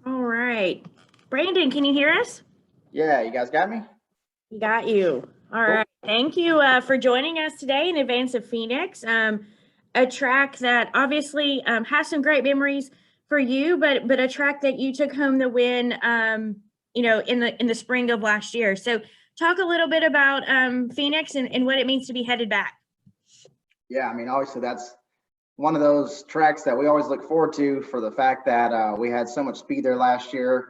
All right. Brandon, can you hear us? Yeah, you guys got me? Got you. All Cool. right. Thank you for joining us today in advance of Phoenix. A track that obviously has some great memories for you, but a track that you took home the win, in the spring of last year. So talk a little bit about Phoenix and what it means to be headed back. Yeah, I mean, obviously that's one of those tracks that we always look forward to for the fact that we had so much speed there last year.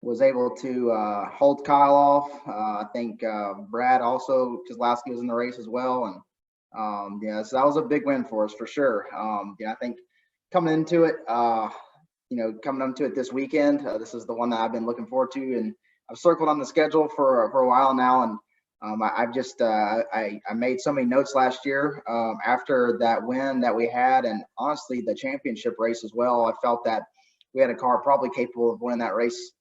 Was able to hold Kyle off. I think Brad also Kozlowski was in the race as well, and yeah, so that was a big win for us for sure. Yeah, I think coming into it, coming into it this weekend, this is the one that I've been looking forward to, and I've circled on the schedule for a while now, and I've just I made so many notes last year after that win that we had, and honestly the championship race as well. I felt that we had a car probably capable of winning that race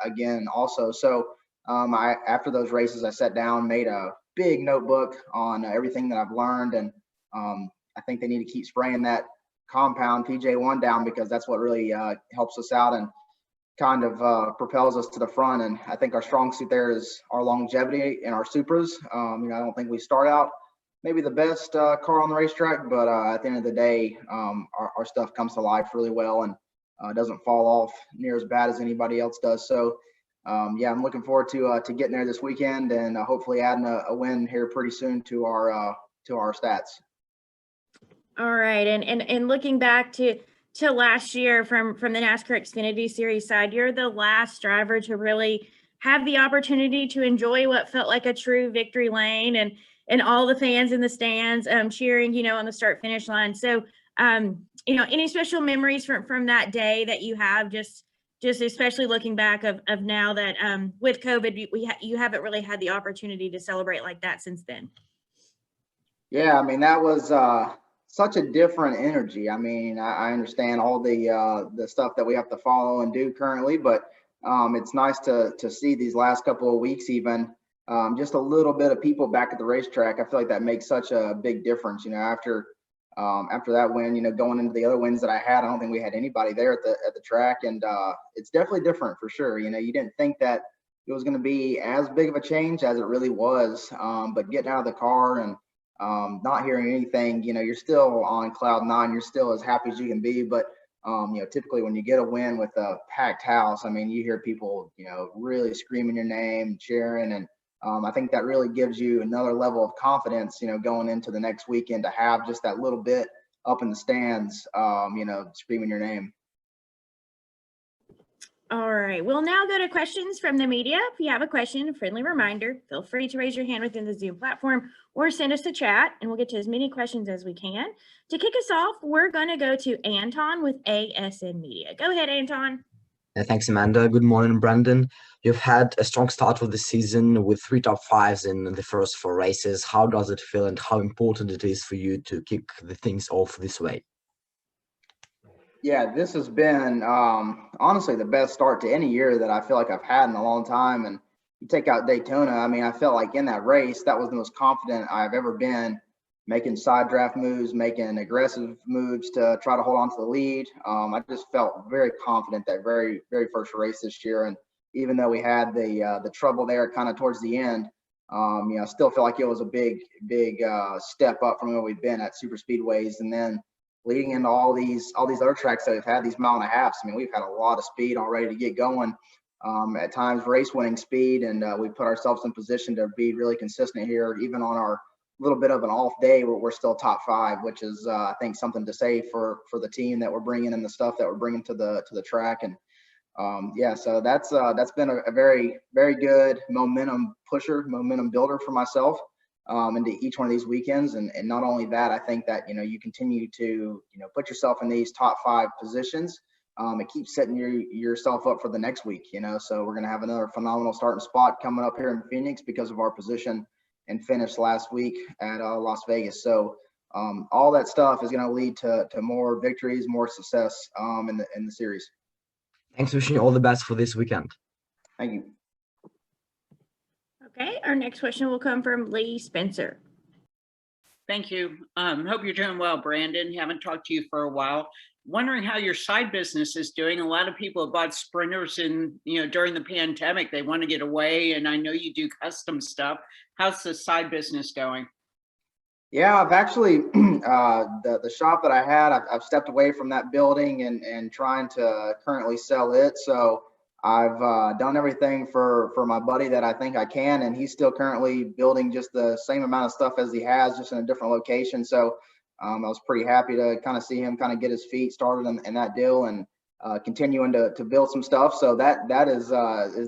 again also. So I after those races, I sat down, made a big notebook on everything that I've learned, and I think they need to keep spraying that compound PJ1 down because that's what really helps us out and kind of propels us to the front. And I think our strong suit there is our longevity in our Supras. I don't think we start out maybe the best car on the racetrack, but at the end of the day, our stuff comes to life really well and doesn't fall off near as bad as anybody else does. So yeah, I'm looking forward to getting there this weekend and hopefully adding a win here pretty soon to our stats. All right, and looking back to last year from the NASCAR Xfinity Series side, you're the last driver to really have the opportunity to enjoy what felt like a true victory lane and all the fans in the stands cheering, on the start finish line. So, any special memories from that day that you have, just especially looking back of now that with COVID, you haven't really had the opportunity to celebrate like that since then. Yeah, I mean that was such a different energy. I mean, I understand all the stuff that we have to follow and do currently, but it's nice to see these last couple of weeks even just a little bit of people back at the racetrack. I feel like that makes such a big difference. After that win, going into the other wins that I had, I don't think we had anybody there at the track, and it's definitely different for sure. You didn't think that it was going to be as big of a change as it really was, but getting out of the car and not hearing anything, you're still on cloud nine. You're still as happy as you can be. But, typically when you get a win with a packed house, I mean, you hear people, really screaming your name, cheering. And I think that really gives you another level of confidence, going into the next weekend to have just that little bit up in the stands, screaming your name. All right, we'll now go to questions from the media. If you have a question, a friendly reminder, feel free to raise your hand within the Zoom platform or send us a chat, and we'll get to as many questions as we can. To kick us off, we're going to go to Anton with ASN Media. Go ahead, Anton. Thanks, Amanda. Good morning, Brandon. You've had a strong start of the season with 3 top 5s in the first 4 races. How does it feel and how important it is for you to kick the things off this way? Yeah, this has been honestly the best start to any year that I feel like I've had in a long time. And you take out Daytona, I mean, I felt like in that race, that was the most confident I've ever been, making side draft moves, making aggressive moves to try to hold on to the lead. I just felt very confident that very, very first race this year. And even though we had the trouble there kind of towards the end, I still feel like it was a big step up from where we've been at super speedways. And then leading into all these other tracks that we've had, these mile and a halfs. I mean, we've had a lot of speed already to get going. At times race winning speed, and we put ourselves in position to be really consistent here, even on our little bit of an off day where we're still top 5, which is I think something to say for the team that we're bringing and the stuff that we're bringing to the track. And yeah, so that's been a very, very good momentum builder for myself into each one of these weekends. And not only that, I think that, you continue to, put yourself in these top 5 positions. It keeps setting yourself up for the next week, so we're going to have another phenomenal starting spot coming up here in Phoenix because of our position and finish last week at Las Vegas. So all that stuff is going to lead to more victories, more success in the series. Thanks, wishing you all the best for this weekend. Thank you. Okay, our next question will come from Lee Spencer. Thank you. Hope you're doing well, Brandon. Haven't talked to you for a while. Wondering how your side business is doing. A lot of people have bought sprinters in, during the pandemic. They want to get away, and I know you do custom stuff. How's the side business going? Yeah, I've actually the shop that I had, I've stepped away from that building and trying to currently sell it. So I've done everything for my buddy that I think I can, and he's still currently building just the same amount of stuff as he has, just in a different location. So I was pretty happy to kind of see him kind of get his feet started in that deal and continuing to build some stuff. So that is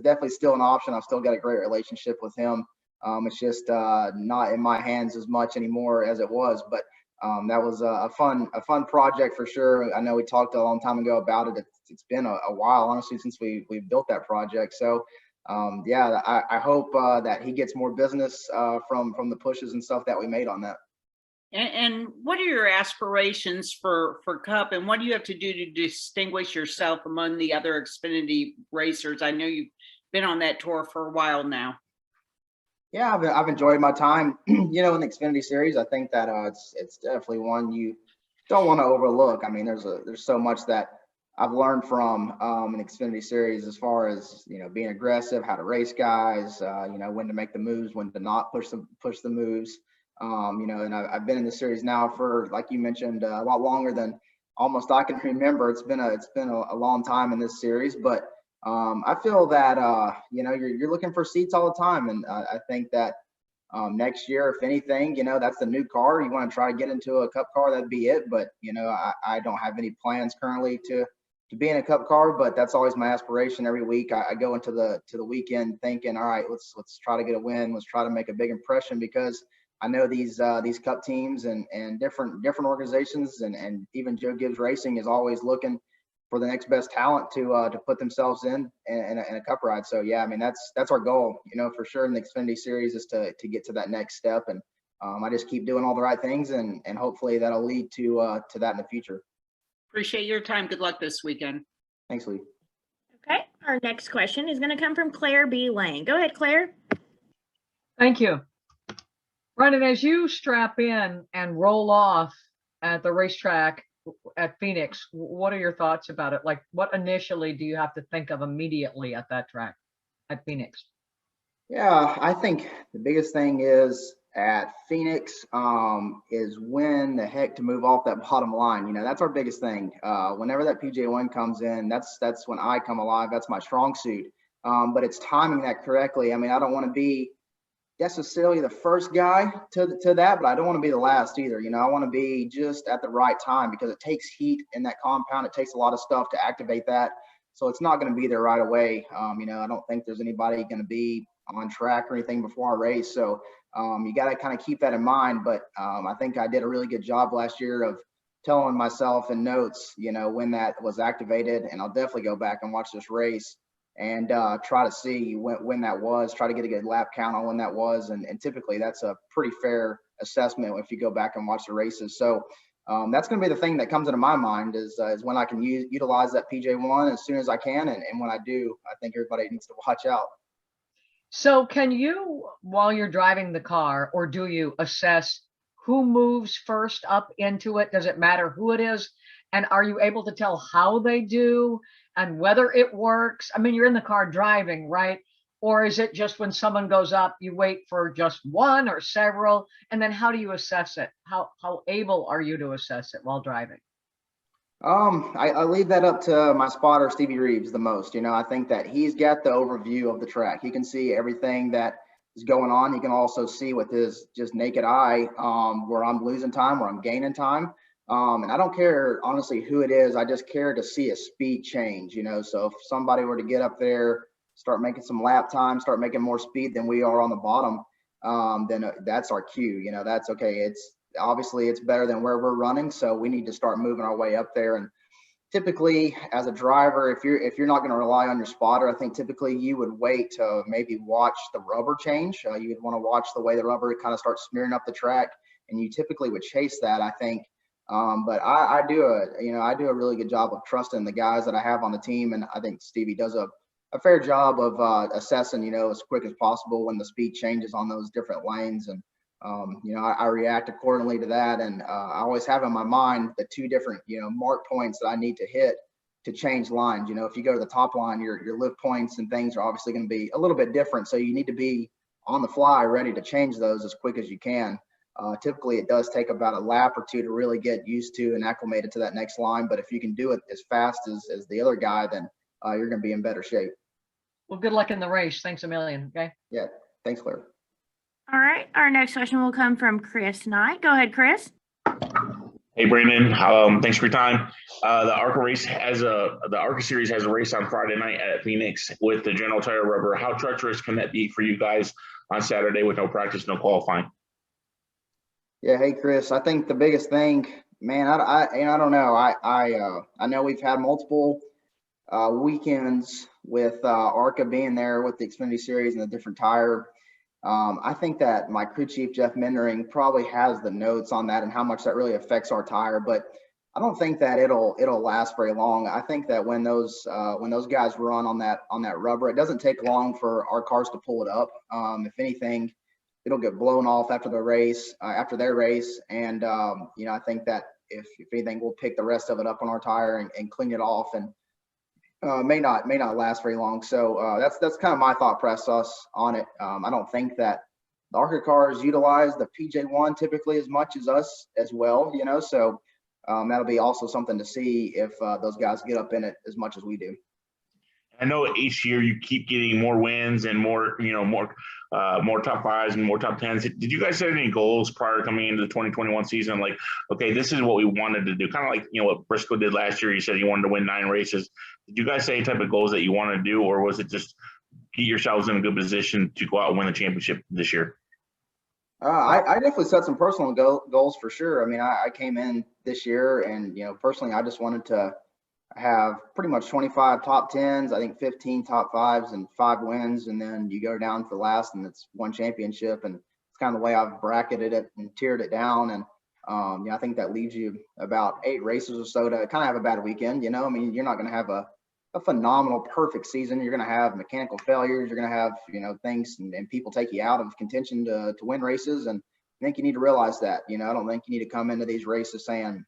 definitely still an option. I've still got a great relationship with him. It's just not in my hands as much anymore as it was, but that was a fun project for sure. I know we talked a long time ago about it. It's been a while, honestly, since we built that project. So yeah, I hope that he gets more business from the pushes and stuff that we made on that. And what are your aspirations for Cup, and what do you have to do to distinguish yourself among the other Xfinity racers? I know you've been on that tour for a while now. Yeah, I've enjoyed my time, in the Xfinity Series. I think that it's definitely one you don't want to overlook. I mean, there's so much that I've learned from an Xfinity Series as far as being aggressive, how to race guys, when to make the moves, when to not push the moves. And I've been in the series now for, like you mentioned, a lot longer than almost I can remember. It's been a long time in this series, but I feel that you're looking for seats all the time, and I think that next year, if anything, that's the new car. You want to try to get into a Cup car, that'd be it. But I don't have any plans currently to be in a Cup car, but that's always my aspiration. Every week I go into the weekend thinking, all right, let's try to get a win. Let's try to make a big impression, because I know these Cup teams and different organizations and even Joe Gibbs Racing is always looking for the next best talent to put themselves in a Cup ride. So yeah, I mean that's our goal, for sure in the Xfinity Series, is to get to that next step. And I just keep doing all the right things, and hopefully that'll lead to that in the future. Appreciate your time. Good luck this weekend. Thanks, Lee. Okay, our next question is going to come from Claire B. Lane. Go ahead, Claire. Thank you. Brandon, as you strap in and roll off at the racetrack at Phoenix, what are your thoughts about it? Like, what initially do you have to think of immediately at that track at Phoenix? Yeah, I think the biggest thing is at Phoenix is when the heck to move off that bottom line. That's our biggest thing. Whenever that PJ1 comes in, that's when I come alive. That's my strong suit. But it's timing that correctly. I mean, I don't want to be necessarily the first guy to that, but I don't want to be the last either. I want to be just at the right time, because it takes heat in that compound. It takes a lot of stuff to activate that. So it's not going to be there right away. I don't think there's anybody going to be on track or anything before a race. So you got to kind of keep that in mind. But I think I did a really good job last year of telling myself in notes, when that was activated. And I'll definitely go back and watch this race and try to see when that was, try to get a good lap count on when that was. And typically that's a pretty fair assessment if you go back and watch the races. So that's going to be the thing that comes into my mind is when I can utilize that PJ1 as soon as I can. And when I do, I think everybody needs to watch out. So can you, while you're driving the car, or do you assess who moves first up into it? Does it matter who it is? And are you able to tell how they do and whether it works? I mean, you're in the car driving, right? Or is it just when someone goes up, you wait for just one or several? And then how do you assess it? How able are you to assess it while driving? I leave that up to my spotter, Stevie Reeves, the most. I think that he's got the overview of the track. He can see everything that is going on. He can also see with his just naked eye where I'm losing time, where I'm gaining time. And I don't care, honestly, who it is. I just care to see a speed change, So if somebody were to get up there, start making some lap time, start making more speed than we are on the bottom, then that's our cue. That's okay. Obviously it's better than where we're running, so we need to start moving our way up there. And typically, as a driver, if you're not going to rely on your spotter, I think typically you would wait to maybe watch the rubber change. You would want to watch the way the rubber kind of starts smearing up the track, and you typically would chase that, I think. But I do a really good job of trusting the guys that I have on the team, and I think Stevie does a fair job of assessing, as quick as possible when the speed changes on those different lanes. And I react accordingly to that. And I always have in my mind the two different, mark points that I need to hit to change lines. If you go to the top line, your lift points and things are obviously going to be a little bit different. So you need to be on the fly, ready to change those as quick as you can. Typically, it does take about a lap or two to really get used to and acclimated to that next line. But if you can do it as fast as the other guy, then you're going to be in better shape. Well, good luck in the race. Thanks a million. Okay. Yeah. Thanks, Claire. All right. Our next question will come from Chris Knight. Go ahead, Chris. Hey, Brandon. Thanks for your time. The ARCA Series has a race on Friday night at Phoenix with the General Tire Rubber. How treacherous can that be for you guys on Saturday with no practice, no qualifying? Yeah. Hey, Chris. I think the biggest thing, man, I don't know. I know we've had multiple weekends with ARCA being there with the Xfinity Series and the different tire. I think that my crew chief, Jeff Mendering, probably has the notes on that and how much that really affects our tire, but I don't think that it'll last very long. I think that when those guys run on that rubber, it doesn't take long for our cars to pull it up. If anything, it'll get blown off after their race. And I think that if anything, we'll pick the rest of it up on our tire and clean it off, and may not last very long. So that's kind of my thought process on it. I don't think that the ARCA cars utilize the PJ1 typically as much as us as well, so that'll be also something to see if those guys get up in it as much as we do. I know each year you keep getting more wins and more top fives and more top tens. Did you guys set any goals prior to coming into the 2021 season? Like, okay, this is what we wanted to do. Kind of like, what Briscoe did last year. You said you wanted to win 9 races. Did you guys say any type of goals that you want to do, or was it just get yourselves in a good position to go out and win the championship this year? I definitely set some personal goals for sure. I mean, I came in this year and, personally, I just wanted to have pretty much 25 top 10s, I think 15 top 5s and 5 wins. And then you go down to the last and it's 1 championship. And it's kind of the way I've bracketed it and tiered it down. And, I think that leaves you about 8 races or so to kind of have a bad weekend. I mean, you're not going to have a phenomenal, perfect season. You're going to have mechanical failures. You're going to have, things and people take you out of contention to win races. And I think you need to realize that, I don't think you need to come into these races saying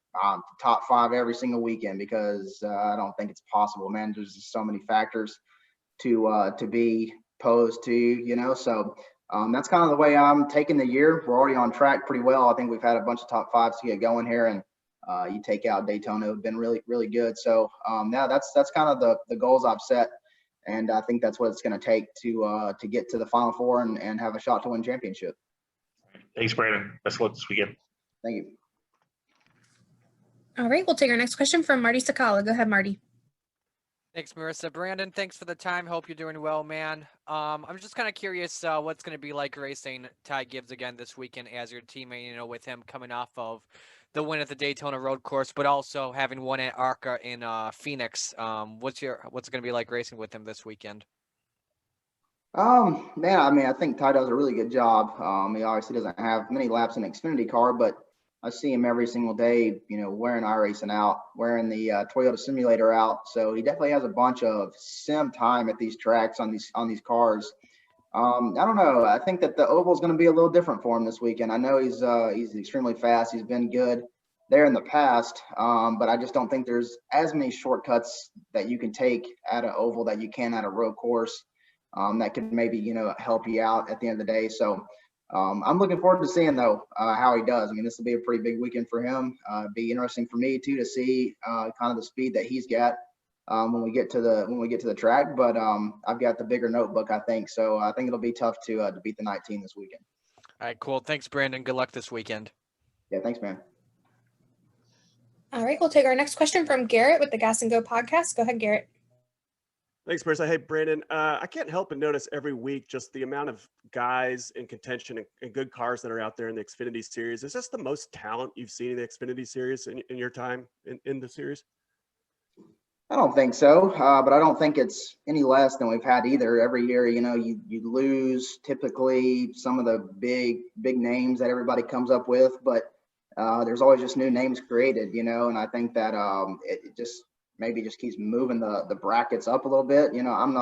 top 5 every single weekend, because I don't think it's possible, man. There's just so many factors to be posed to, so that's kind of the way I'm taking the year. We're already on track pretty well. I think we've had a bunch of top 5s to get going here, and you take out Daytona, have been really, really good. So now that's kind of the goals I've set. And I think that's what it's going to take to get to the Final Four and have a shot to win championship. Thanks, Brandon. Best of luck this weekend. Thank you. All right, we'll take our next question from Marty Sakala. Go ahead, Marty. Thanks, Marissa. Brandon, thanks for the time. Hope you're doing well, man. I'm just kind of curious what's going to be like racing Ty Gibbs again this weekend as your teammate, with him coming off of the win at the Daytona Road Course, but also having won at ARCA in Phoenix. What's it going to be like racing with him this weekend? Man, I mean, I think Ty does a really good job. He obviously doesn't have many laps in an Xfinity car, but I see him every single day, wearing iRacing out, wearing the Toyota simulator out. So he definitely has a bunch of sim time at these tracks on these cars. I don't know. I think that the oval is going to be a little different for him this weekend. I know he's extremely fast. He's been good there in the past, but I just don't think there's as many shortcuts that you can take at an oval that you can at a road course. That could maybe, help you out at the end of the day. So I'm looking forward to seeing, though, how he does. I mean, this will be a pretty big weekend for him. Be interesting for me, too, to see kind of the speed that he's got when we get to the track. But I've got the bigger notebook, I think. So I think it'll be tough to beat the 19 this weekend. All right, cool. Thanks, Brandon. Good luck this weekend. Yeah, thanks, man. All right, we'll take our next question from Garrett with the Gas and Go podcast. Go ahead, Garrett. Thanks, Marissa. Hey, Brandon. I can't help but notice every week just the amount of guys in contention and good cars that are out there in the Xfinity Series. Is this the most talent you've seen in the Xfinity Series in your time in the series? I don't think so, but I don't think it's any less than we've had either. Every year, you lose typically some of the big names that everybody comes up with, but there's always just new names created, and I think that it just maybe just keeps moving the brackets up a little bit. I'm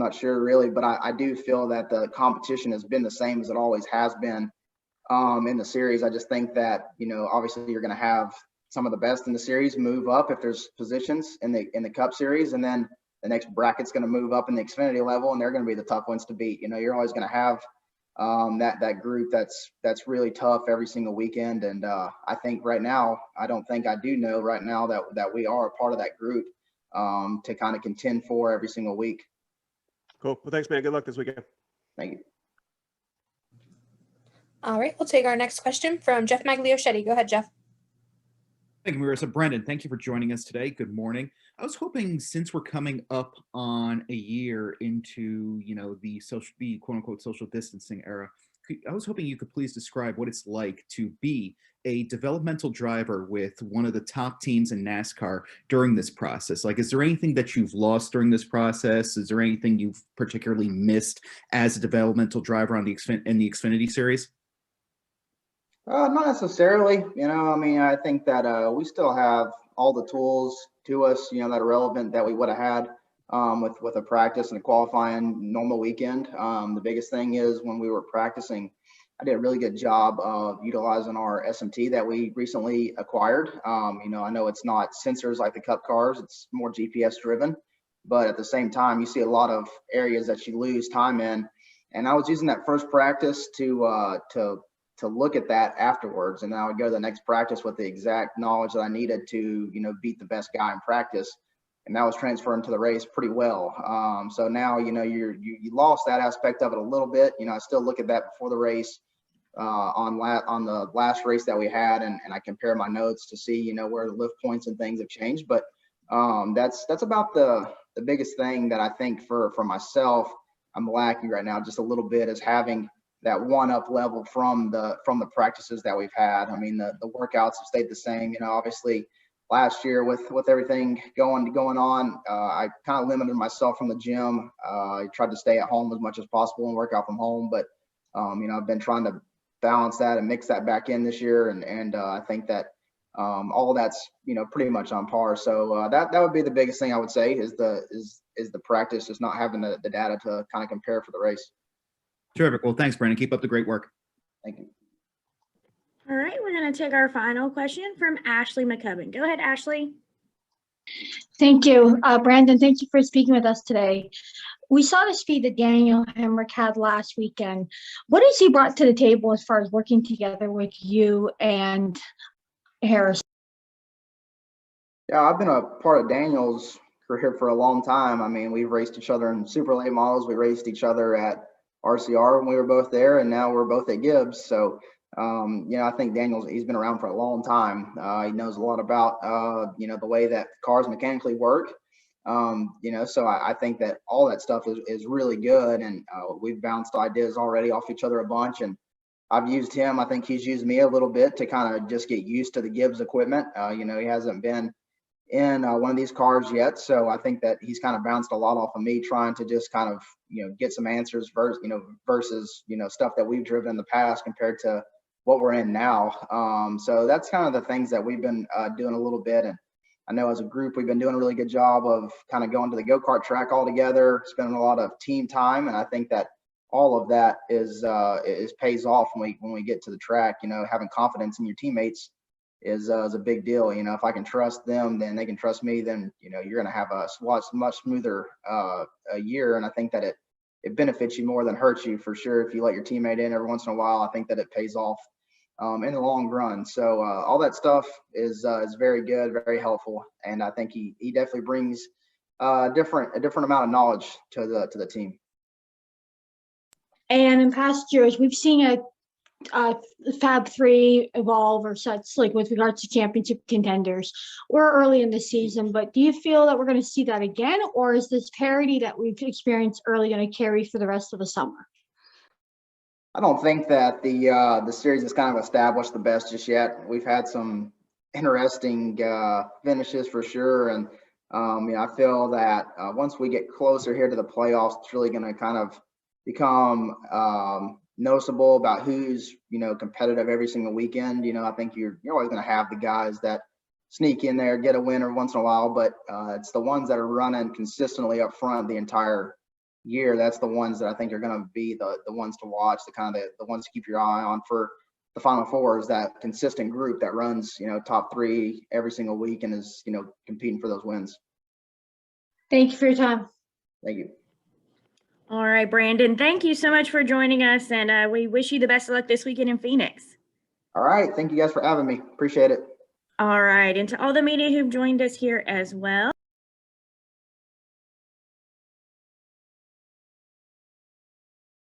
not sure really, but I do feel that the competition has been the same as it always has been in the series. I just think that, obviously you're going to have some of the best in the series move up if there's positions in the Cup Series, and then the next bracket's going to move up in the Xfinity level, and they're going to be the tough ones to beat. You're always going to have that group that's really tough every single weekend. And I think right now, I do know right now that we are a part of that group to kind of contend for every single week. Cool. Well, thanks, man. Good luck this weekend. Thank you. All right, we'll take our next question from Jeff Magliochetti. Go ahead, Jeff. Thank you, Marissa. Brandon, thank you for joining us today. Good morning. I was hoping, since we're coming up on a year into, the quote unquote social distancing era, I was hoping you could please describe what it's like to be a developmental driver with one of the top teams in NASCAR during this process. Like, is there anything that you've lost during this process? Is there anything you've particularly missed as a developmental driver in the Xfinity Series? Not necessarily. I think that we still have all the tools to us, that are relevant that we would have had with a practice and a qualifying normal weekend. The biggest thing is when we were practicing, I did a really good job of utilizing our SMT that we recently acquired. I know it's not sensors like the Cup cars, it's more GPS driven, but at the same time, you see a lot of areas that you lose time in. And I was using that first practice to look at that afterwards. And then I would go to the next practice with the exact knowledge that I needed to, beat the best guy in practice. And that was transferring to the race pretty well. So now, you lost that aspect of it a little bit. I still look at that before the race on the last race that we had. And I compare my notes to see, where the lift points and things have changed. But that's about the biggest thing that I think for myself, I'm lacking right now just a little bit, is having that one up level from the practices that we've had. I mean, the workouts have stayed the same. Obviously last year with everything going on, I kind of limited myself from the gym. I tried to stay at home as much as possible and work out from home. But, I've been trying to balance that and mix that back in this year. And I think that all of that's, pretty much on par. So that would be the biggest thing I would say is the practice, is not having the data to kind of compare for the race. Terrific. Well, thanks, Brandon. Keep up the great work. Thank you. All right, we're going to take our final question from Ashley McCubbin. Go ahead, Ashley. Thank you. Brandon, thank you for speaking with us today. We saw the speed that Daniel Hemrick had last weekend. What has he brought to the table as far as working together with you and Harris? Yeah, I've been a part of Daniel's career for a long time. I mean, we've raced each other in super late models. We raced each other at RCR when we were both there, and now we're both at Gibbs. So, I think he's been around for a long time. He knows a lot about, the way that cars mechanically work. So I think that all that stuff is really good. And we've bounced ideas already off each other a bunch. And I've used him. I think he's used me a little bit to kind of just get used to the Gibbs equipment. He hasn't been in one of these cars yet. So I think that he's kind of bounced a lot off of me, trying to just kind of, get some answers versus, stuff that we've driven in the past compared to what we're in now. So that's kind of the things that we've been doing a little bit. And I know as a group, we've been doing a really good job of kind of going to the go-kart track all together, spending a lot of team time. And I think that all of that is pays off when we get to the track. Having confidence in your teammates is a big deal. If I can trust them, then they can trust me. Then you're going to have a much smoother a year. And I think that it benefits you more than hurts you, for sure. If you let your teammate in every once in a while, I think that it pays off in the long run. So all that stuff is very good, very helpful, and I think he definitely brings a different amount of knowledge to the team. And in past years, we've seen a Fab 3 evolve or such, like with regards to championship contenders. We're early in the season, but do you feel that we're going to see that again, or is this parity that we've experienced early going to carry for the rest of the summer? I don't think that the series has kind of established the best just yet. We've had some interesting finishes for sure, and I feel that once we get closer here to the playoffs, it's really going to kind of become noticeable about who's competitive every single weekend. I think you're always going to have the guys that sneak in there, get a win every once in a while, but it's the ones that are running consistently up front the entire year. That's the ones that I think are going to be the ones to watch, the ones to keep your eye on for the Final Four is that consistent group that runs, top 3 every single week and is, competing for those wins. Thank you for your time. Thank you. All right, Brandon, thank you so much for joining us, and we wish you the best of luck this weekend in Phoenix. All right. Thank you guys for having me. Appreciate it. All right, and to all the media who've joined us here as well.